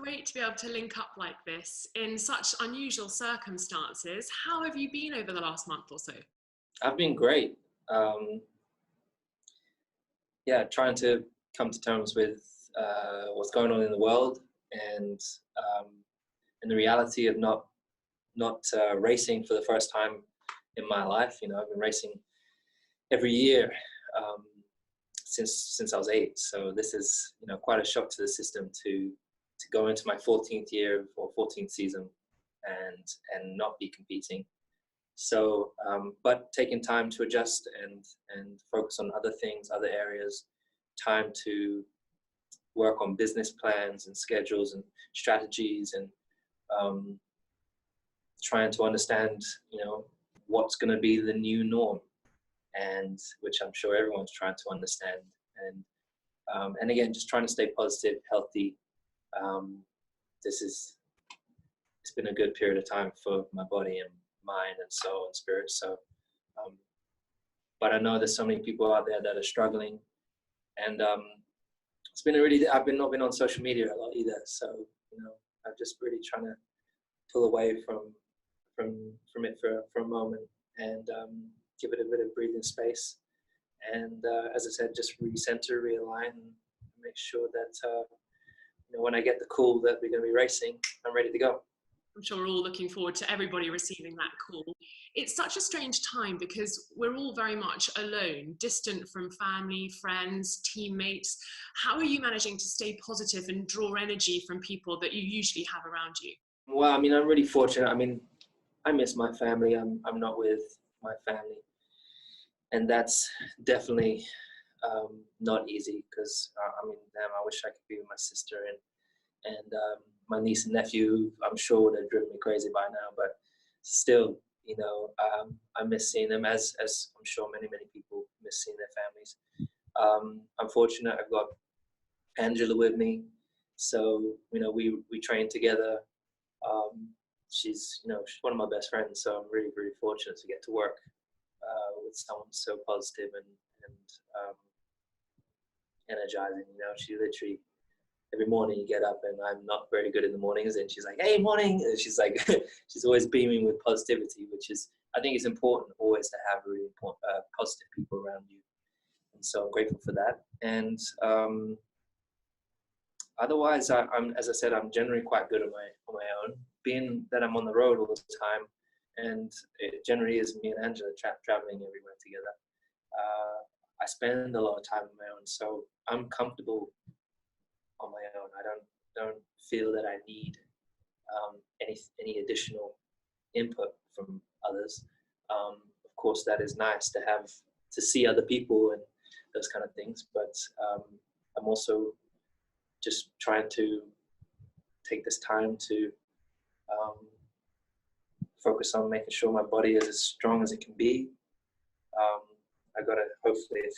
great to be able to link up like this in such unusual circumstances. How have you been over the last month or so? I've been great. Trying to come to terms with what's going on in the world, and the reality of not racing for the first time in my life. You know, I've been racing every year since I was 8. So this is, you know, quite a shock to the system to go into my 14th year or 14th season and not be competing. So, but taking time to adjust and focus on other things, other areas, time to work on business plans and schedules and strategies, and trying to understand, you know, what's going to be the new norm, and which I'm sure everyone's trying to understand. And again, just trying to stay positive, healthy. It's been a good period of time for my body and mind and soul and spirit. So, but I know there's so many people out there that are struggling, and it's been I've not been on social media a lot either. So, you know, I'm just really trying to pull away from it for a moment, and give it a bit of breathing space. And as I said, just recenter, realign, and make sure that you know, when I get the call that we're going to be racing, I'm ready to go. I'm sure we're all looking forward to everybody receiving that call. It's such a strange time because we're all very much alone, distant from family, friends, teammates. How are you managing to stay positive and draw energy from people that you usually have around you? Well, I mean, I'm really fortunate. I mean, I miss my family. I'm not with my family, and that's definitely not easy, because I mean, damn, I wish I could be with my sister and my niece and nephew. I'm sure would have driven me crazy by now, but still, you know, I miss seeing them, as I'm sure many people miss seeing their families. I'm fortunate I've got Angela with me, so, you know, we train together. She's one of my best friends, so I'm really fortunate to get to work with someone so positive and energizing. You know, she literally, every morning you get up, and I'm not very good in the mornings, and she's like, "Hey, morning," and she's like, she's always beaming with positivity, which is, I think it's important always to have really positive people around you, and so I'm grateful for that. And otherwise, I'm, as I said, I'm generally quite good on my own, being that I'm on the road all the time, and it generally is me and Angela traveling everywhere together. I spend a lot of time on my own, so I'm comfortable on my own. I don't feel that I need any additional input from others. Of course, that is nice to see other people and those kind of things, but I'm also just trying to take this time to focus on making sure my body is as strong as it can be. I got hopefully a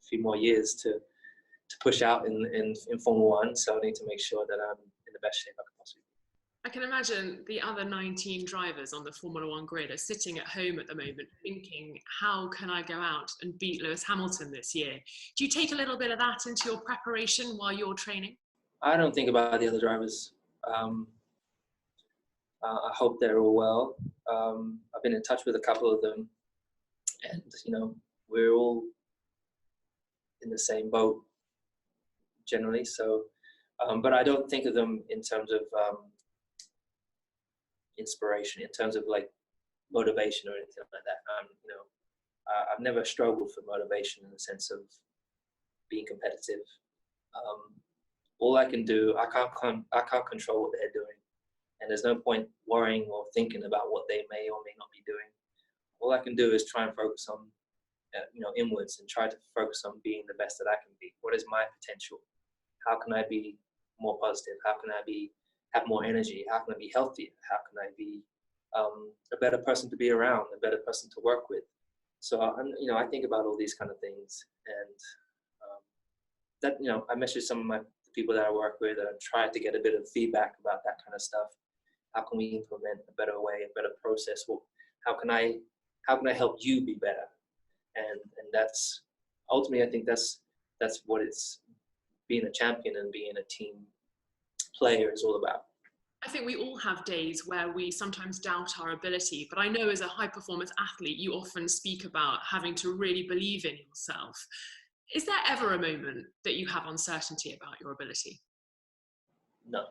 few more years to push out in Formula One, so I need to make sure that I'm in the best shape I can possibly be. I can imagine the other 19 drivers on the Formula One grid are sitting at home at the moment thinking, how can I go out and beat Lewis Hamilton this year? Do you take a little bit of that into your preparation while you're training? I don't think about the other drivers. I hope they're all well. I've been in touch with a couple of them, and, you know, we're all in the same boat generally. So, but I don't think of them in terms of inspiration, in terms of like motivation or anything like that. I've never struggled for motivation in the sense of being competitive. All I can do, I can't control what they're doing, and there's no point worrying or thinking about what they may or may not be doing. All I can do is try and focus on, inwards, and try to focus on being the best that I can be. What is my potential? How can I be more positive? How can I have more energy? How can I be healthier? How can I be a better person to be around, a better person to work with? So, I think about all these kind of things, and I message some of the people that I work with, and I try to get a bit of feedback about that kind of stuff. How can we implement a better way, a better process? How can I help you be better? And that's ultimately, I think that's what it's, being a champion and being a team player is all about. I think we all have days where we sometimes doubt our ability, but I know as a high performance athlete, you often speak about having to really believe in yourself. Is there ever a moment that you have uncertainty about your ability? No.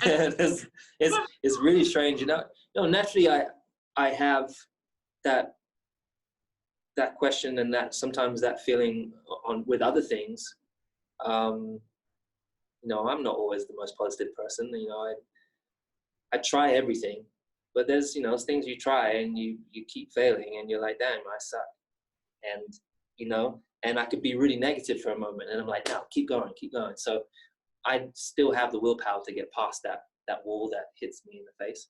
it's really strange, you know. No, naturally I have that question and that sometimes that feeling on with other things. You know, I'm not always the most positive person. You know, I try everything, but there's, you know, things you try and you keep failing and you're like, damn, I suck. And, you know, and I could be really negative for a moment and I'm like, no, keep going. So I still have the willpower to get past that wall that hits me in the face.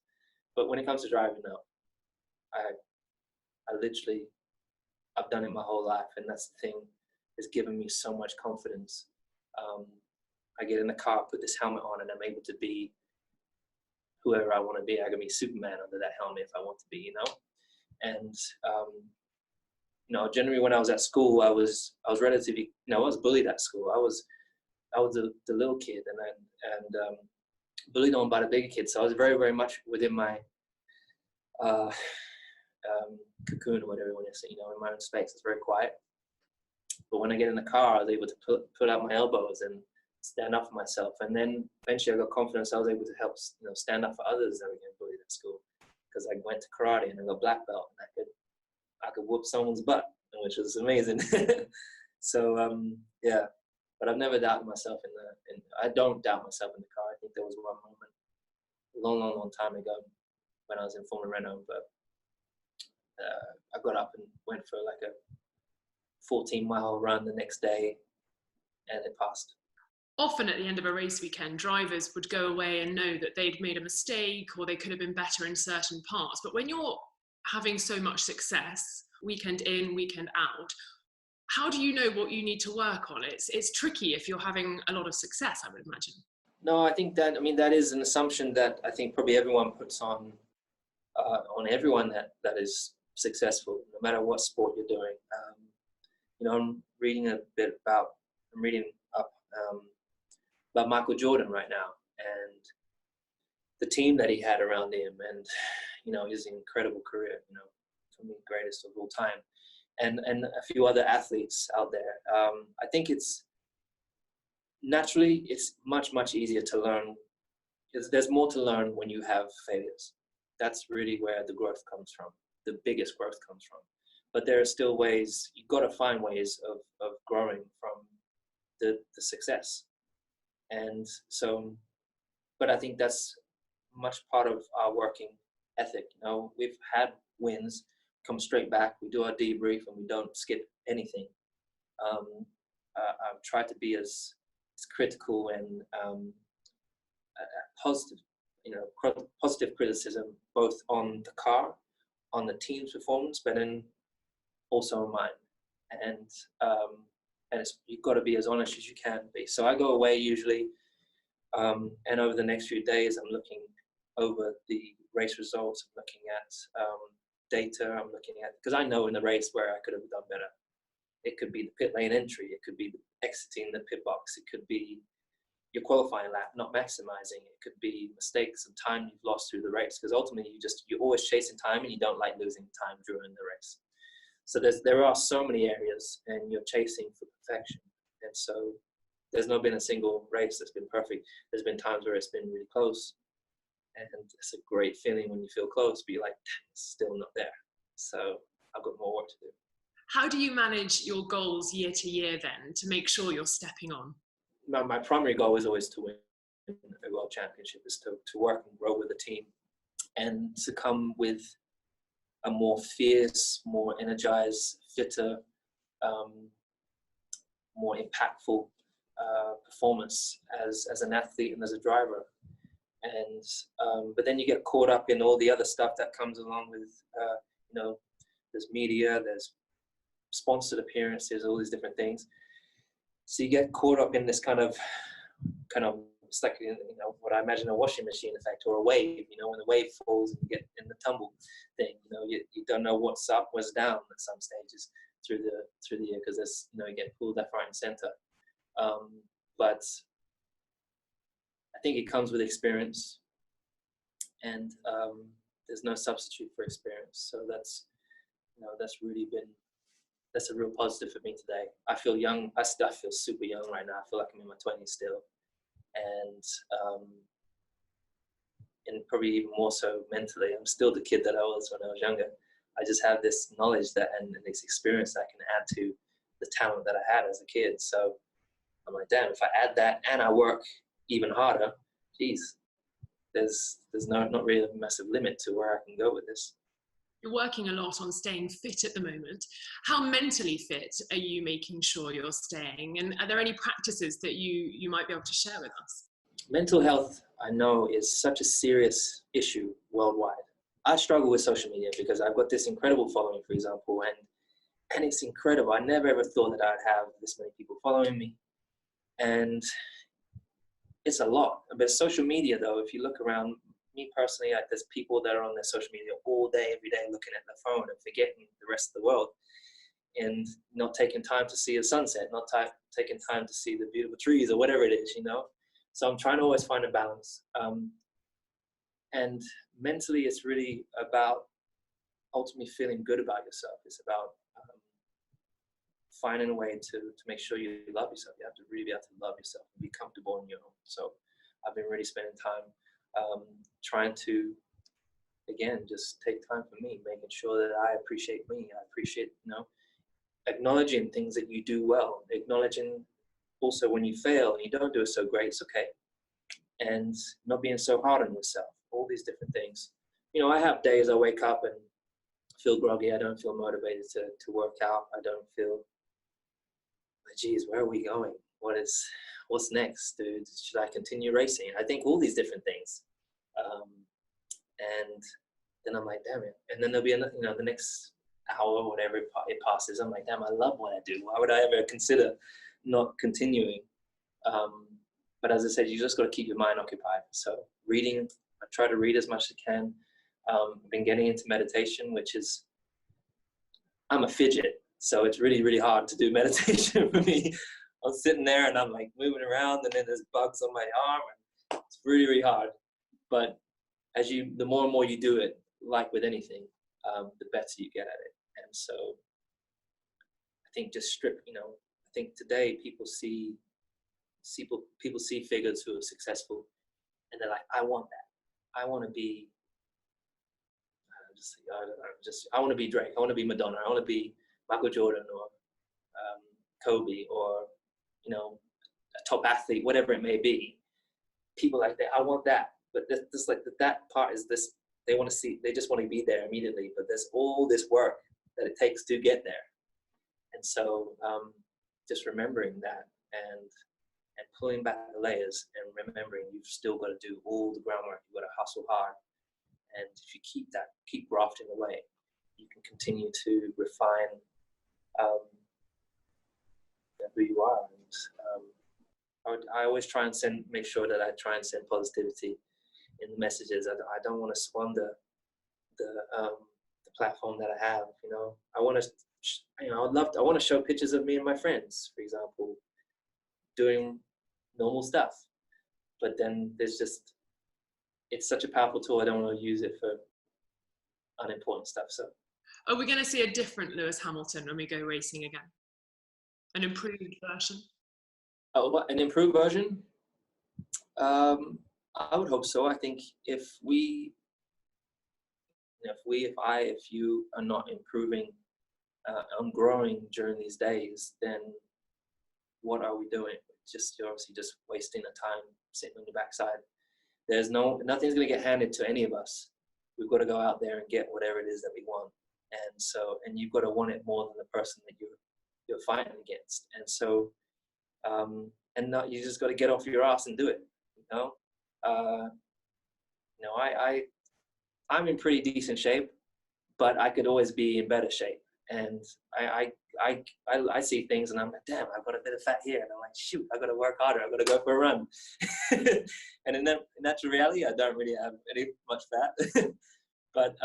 But when it comes to driving, no, I literally, I've done it my whole life, and that's the thing. It's given me so much confidence. I get in the car, put this helmet on, and I'm able to be whoever I want to be. I can be Superman under that helmet if I want to be, you know. And you know, generally when I was at school, I was relatively, you know, I was bullied at school. I was the little kid, and bullied on by the bigger kids. So I was very, very much within my cocoon or whatever you want to say, you know, in my own space. It's very quiet. But when I get in the car, I was able to put out my elbows and stand up for myself. And then eventually I got confidence. I was able to help, you know, stand up for others that were getting bullied at school, because I went to karate and I got black belt, and I could whoop someone's butt, which was amazing. So yeah, but I've never doubted myself I don't doubt myself in the car. I think there was one moment a long time ago when I was in Formula Renault, but I got up and went for like a 14-mile run the next day, and it passed. Often at the end of a race weekend, drivers would go away and know that they'd made a mistake or they could have been better in certain parts. But when you're having so much success, weekend in, weekend out, how do you know what you need to work on? It's tricky if you're having a lot of success, I would imagine. No, I think that, I mean, that is an assumption that I think probably everyone puts on everyone that is successful, no matter what sport you're doing. You know, I'm reading up about Michael Jordan right now, and the team that he had around him, and, you know, his incredible career, you know, for me, greatest of all time, and a few other athletes out there. I think it's much easier to learn, because there's more to learn when you have failures. That's really where the growth comes from. The biggest growth comes from. But there are still ways, you've got to find ways of growing from the success. And so, but I think that's much part of our working ethic. You know, we've had wins, come straight back, we do our debrief, and we don't skip anything. I've tried to be as critical and positive, you know, positive criticism, both on the car, on the team's performance, but then also on mine. And you've got to be as honest as you can be. So I go away usually, and over the next few days, I'm looking over the race results, I'm looking at data, I'm looking at, because I know in the race where I could have done better. It could be the pit lane entry, it could be exiting the pit box, it could be your qualifying lap not maximizing, it could be mistakes and time you've lost through the race, because ultimately you're always chasing time and you don't like losing time during the race. So there are so many areas, and you're chasing for perfection, and so there's not been a single race that's been perfect. There's been times where it's been really close, and it's a great feeling when you feel close, but you're like, it's still not there. So I've got more work to do. How do you manage your goals year to year then, to make sure you're stepping on? My primary goal is always to win a world championship, is to work and grow with the team, and to come with a more fierce, more energized, fitter, more impactful performance as an athlete and as a driver. And but then you get caught up in all the other stuff that comes along with, you know, there's media, there's sponsored appearances, all these different things. So you get caught up in this kind of, it's like, you know, what I imagine a washing machine effect, or a wave. You know, when the wave falls and you get in the tumble thing, you know, you don't know what's up, what's down at some stages through the year, because there's, you know, you get pulled left, right, and center. but I think it comes with experience, and there's no substitute for experience. So that's really been, that's a real positive for me today. I feel young. I feel super young right now. I feel like I'm in my 20s still, and probably even more so mentally. I'm still the kid that I was when I was younger. I just have this knowledge that and this experience that I can add to the talent that I had as a kid. So I'm like, damn, if I add that and I work even harder, geez, there's not really a massive limit to where I can go with this. You're working a lot on staying fit at the moment. How mentally fit are you making sure you're staying? And are there any practices that you might be able to share with us? Mental health, I know, is such a serious issue worldwide. I struggle with social media because I've got this incredible following, for example, and it's incredible. I never ever thought that I'd have this many people following me, and it's a lot. But social media, though, if you look around, me personally, like, there's people that are on their social media all day, every day, looking at their phone and forgetting the rest of the world, and not taking time to see a sunset, not taking time to see the beautiful trees or whatever it is, you know. So I'm trying to always find a balance. And mentally, it's really about ultimately feeling good about yourself. It's about finding a way to make sure you love yourself. You have to really be able to love yourself and be comfortable in your own. So I've been really spending time trying to, again, just take time for me, making sure that I appreciate me. I appreciate, acknowledging things that you do well, acknowledging also when you fail and you don't do it so great, it's okay. And not being so hard on yourself, all these different things. I have days I wake up and feel groggy. I don't feel motivated to work out. I don't feel, geez, where are we going? What's next, dude? Should I continue racing? I think all these different things. And then I'm like, damn it. And then there'll be another, the next hour or whatever it passes. I'm like, damn, I love what I do. Why would I ever consider not continuing? But as I said, you just got to keep your mind occupied. So reading, I try to read as much as I can. I've been getting into meditation, which is, I'm a fidget. So it's really, really hard to do meditation for me. I'm sitting there and I'm like moving around, and then there's bugs on my arm. And it's really, really hard. But the more and more you do it, like with anything, the better you get at it. And so I think I think today people see figures who are successful, and they're like, I want that. I want to be, I want to be Drake. I want to be Madonna. I want to be Michael Jordan or Kobe or, a top athlete, whatever it may be. People like that, I want that. But this like that part is this, they just want to be there immediately, but there's all this work that it takes to get there. And so just remembering that and pulling back the layers and remembering you've still got to do all the groundwork. You've got to hustle hard. And if you keep grafting away, you can continue to refine who you are. And I always try and make sure that I try and send positivity in the messages. I don't want to squander the platform that I have. I want to, I want to show pictures of me and my friends, for example, doing normal stuff. But then it's such a powerful tool. I don't want to use it for unimportant stuff. So, are we going to see a different Lewis Hamilton when we go racing again? An improved version? Oh, what, an improved version? I would hope so. I think if you are not improving and growing during these days, then what are we doing? You're obviously just wasting the time sitting on your backside. Nothing's going to get handed to any of us. We've got to go out there and get whatever it is that we want. And you've got to want it more than the person that you're fighting against. And so, you just got to get off your ass and do it. I'm in pretty decent shape, but I could always be in better shape. And I see things and I'm like, damn, I've got a bit of fat here. And I'm like, shoot, I've got to work harder. I've got to go for a run. And in natural reality, I don't really have much fat. But,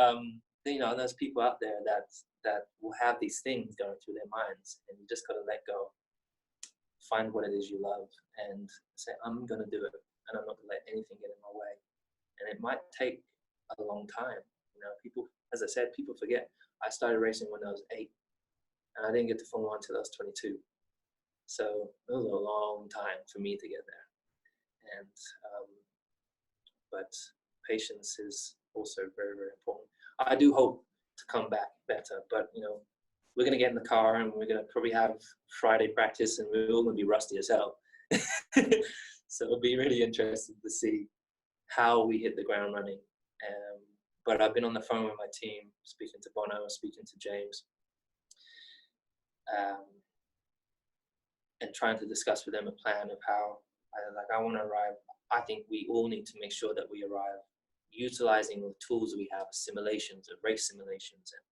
there's people out there that will have these things going through their minds, and you just got to let go. find what it is you love and say, I'm going to do it, and I'm not going to let anything get in my way. And it might take a long time. People, as I said, people forget. I started racing when I was 8, and I didn't get to Formula 1 until I was 22. So it was a long time for me to get there. And but patience is also very, very important. I do hope to come back better, but we're going to get in the car and we're going to probably have Friday practice, and we're all going to be rusty as hell. So it'll be really interesting to see how we hit the ground running. But I've been on the phone with my team, speaking to Bono, speaking to James, and trying to discuss with them a plan of how I want to arrive. I think we all need to make sure that we arrive utilizing the tools we have, simulations, race simulations. And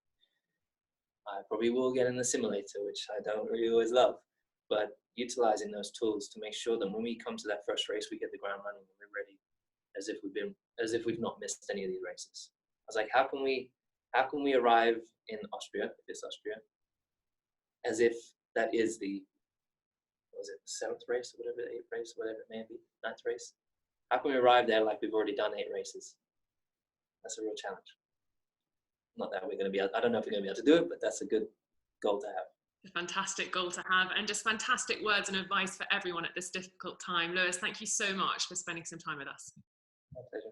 I probably will get in the simulator, which I don't really always love, but utilizing those tools to make sure that when we come to that first race, we hit the ground running and we're ready, as if we've not missed any of these races. I was like, how can we arrive in Austria, if it's Austria, as if that is the 7th race or whatever, 8th race, whatever it may be, 9th race? How can we arrive there like we've already done 8 races? That's a real challenge. Not that we're going to be able, I don't know if we're going to be able to do it, but that's a good goal to have. A fantastic goal to have, and just fantastic words and advice for everyone at this difficult time. Lewis, thank you so much for spending some time with us. My pleasure.